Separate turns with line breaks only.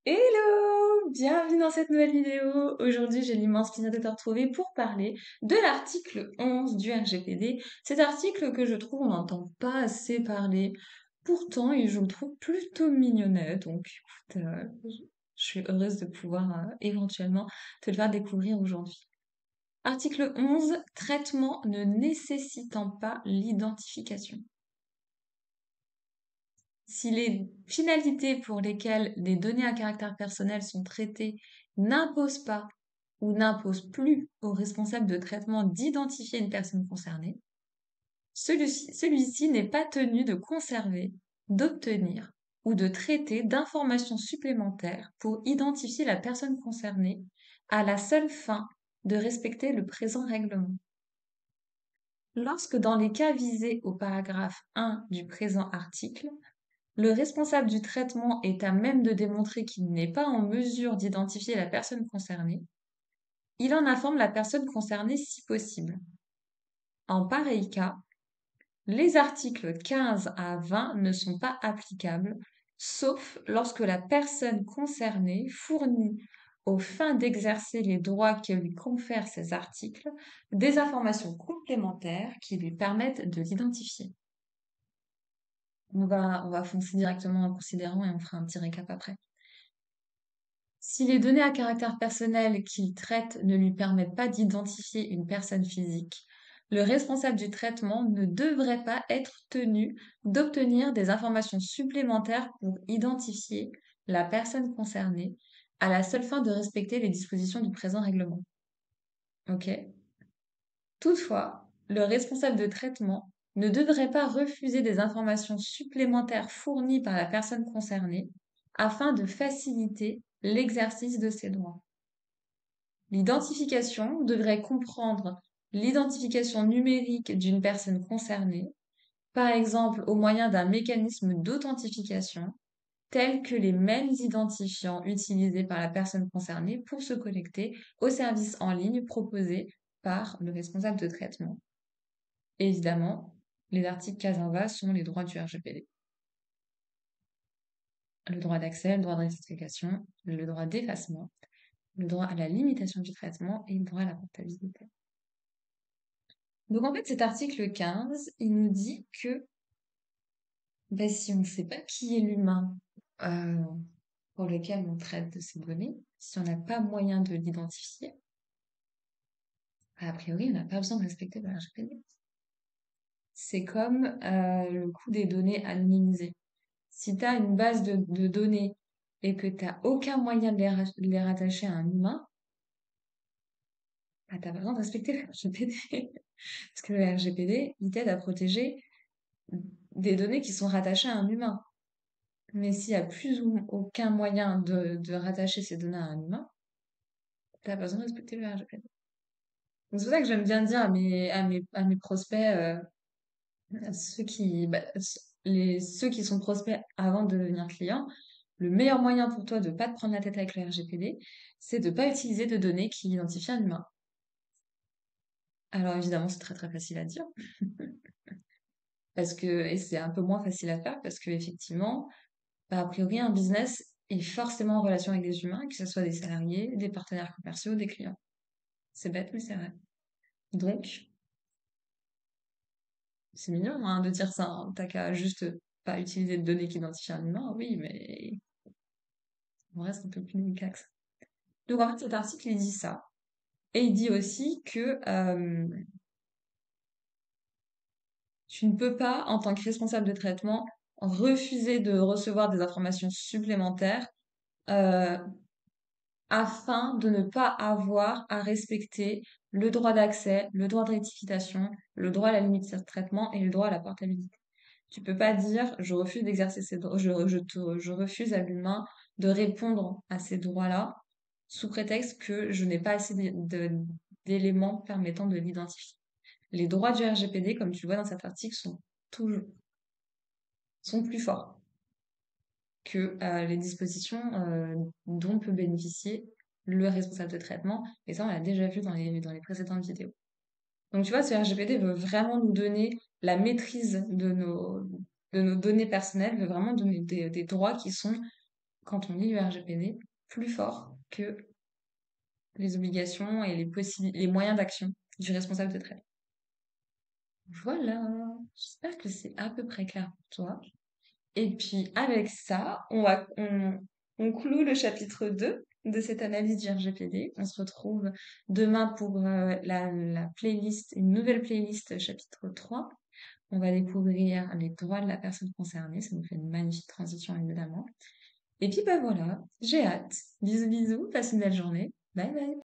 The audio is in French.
Hello! Bienvenue dans cette nouvelle vidéo. Aujourd'hui, j'ai l'immense plaisir de te retrouver pour parler de l'article 11 du RGPD. Cet article que je trouve on n'entend pas assez parler. Pourtant, je le trouve plutôt mignonnet. Donc, écoute, je suis heureuse de pouvoir éventuellement te le faire découvrir aujourd'hui. Article 11, traitement ne nécessitant pas l'identification. Si les finalités pour lesquelles des données à caractère personnel sont traitées n'imposent pas ou n'imposent plus au responsable de traitement d'identifier une personne concernée, celui-ci n'est pas tenu de conserver, d'obtenir ou de traiter d'informations supplémentaires pour identifier la personne concernée à la seule fin de respecter le présent règlement. Lorsque dans les cas visés au paragraphe 1 du présent article, le responsable du traitement est à même de démontrer qu'il n'est pas en mesure d'identifier la personne concernée, il en informe la personne concernée si possible. En pareil cas, les articles 15 à 20 ne sont pas applicables, sauf lorsque la personne concernée fournit, aux fins d'exercer les droits que lui confèrent ces articles, des informations complémentaires qui lui permettent de l'identifier. On va foncer directement en considérant et on fera un petit récap après. Si les données à caractère personnel qu'il traite ne lui permettent pas d'identifier une personne physique, le responsable du traitement ne devrait pas être tenu d'obtenir des informations supplémentaires pour identifier la personne concernée à la seule fin de respecter les dispositions du présent règlement. Ok? Toutefois, le responsable de traitement ne devrait pas refuser des informations supplémentaires fournies par la personne concernée afin de faciliter l'exercice de ses droits. L'identification devrait comprendre l'identification numérique d'une personne concernée, par exemple au moyen d'un mécanisme d'authentification, tel que les mêmes identifiants utilisés par la personne concernée pour se connecter au service en ligne proposé par le responsable de traitement. Évidemment, les articles Casanova sont les droits du RGPD. Le droit d'accès, le droit de rectification, le droit d'effacement, le droit à la limitation du traitement et le droit à la portabilité. Donc en fait, cet article 15, il nous dit que si on ne sait pas qui est l'humain euh, pour lequel on traite de ces données, si on n'a pas moyen de l'identifier, a priori, on n'a pas besoin de respecter le RGPD. C'est comme le coût des données anonymisées. Si tu as une base de données et que tu n'as aucun moyen de les rattacher à un humain, tu n'as pas besoin de respecter le RGPD. Parce que le RGPD, il t'aide à protéger des données qui sont rattachées à un humain. Mais s'il n'y a plus ou aucun moyen de rattacher ces données à un humain, tu n'as pas besoin de respecter le RGPD. Donc c'est pour ça que j'aime bien dire à mes prospects, ceux ceux qui sont prospects avant de devenir clients, le meilleur moyen pour toi de ne pas te prendre la tête avec le RGPD, c'est de ne pas utiliser de données qui identifient un humain. Alors évidemment, c'est très très facile à dire, et c'est un peu moins facile à faire parce que effectivement, a priori, un business est forcément en relation avec des humains, que ce soit des salariés, des partenaires commerciaux, des clients. C'est bête, mais c'est vrai. Donc, c'est mignon hein, de dire ça. Hein. T'as qu'à juste pas utiliser de données qui identifient un humain, oui, mais on reste un peu plus délicat que ça. Donc en fait, cet article, il dit ça. Et il dit aussi que tu ne peux pas, en tant que responsable de traitement, refuser de recevoir des informations supplémentaires euh, afin de ne pas avoir à respecter le droit d'accès, le droit de rectification, le droit à la limite de traitement et le droit à la portabilité. Tu peux pas dire je refuse d'exercer ces droits, je refuse à l'humain de répondre à ces droits-là sous prétexte que je n'ai pas assez d'éléments permettant de l'identifier. Les droits du RGPD, comme tu le vois dans cet article, sont plus forts que les dispositions dont peut bénéficier le responsable de traitement. Et ça, on l'a déjà vu dans les précédentes vidéos. Donc, tu vois, ce RGPD veut vraiment nous donner la maîtrise de nos données personnelles, veut vraiment donner des droits qui sont quand on lit le RGPD, plus fort que les obligations et les moyens d'action du responsable de trait. Voilà, j'espère que c'est à peu près clair pour toi. Et puis avec ça, on cloue le chapitre 2 de cette analyse du RGPD. On se retrouve demain pour la playlist, une nouvelle playlist chapitre 3. On va découvrir les droits de la personne concernée. Ça nous fait une magnifique transition évidemment. Et puis bah voilà, j'ai hâte. Bisous bisous, passe une belle journée. Bye bye.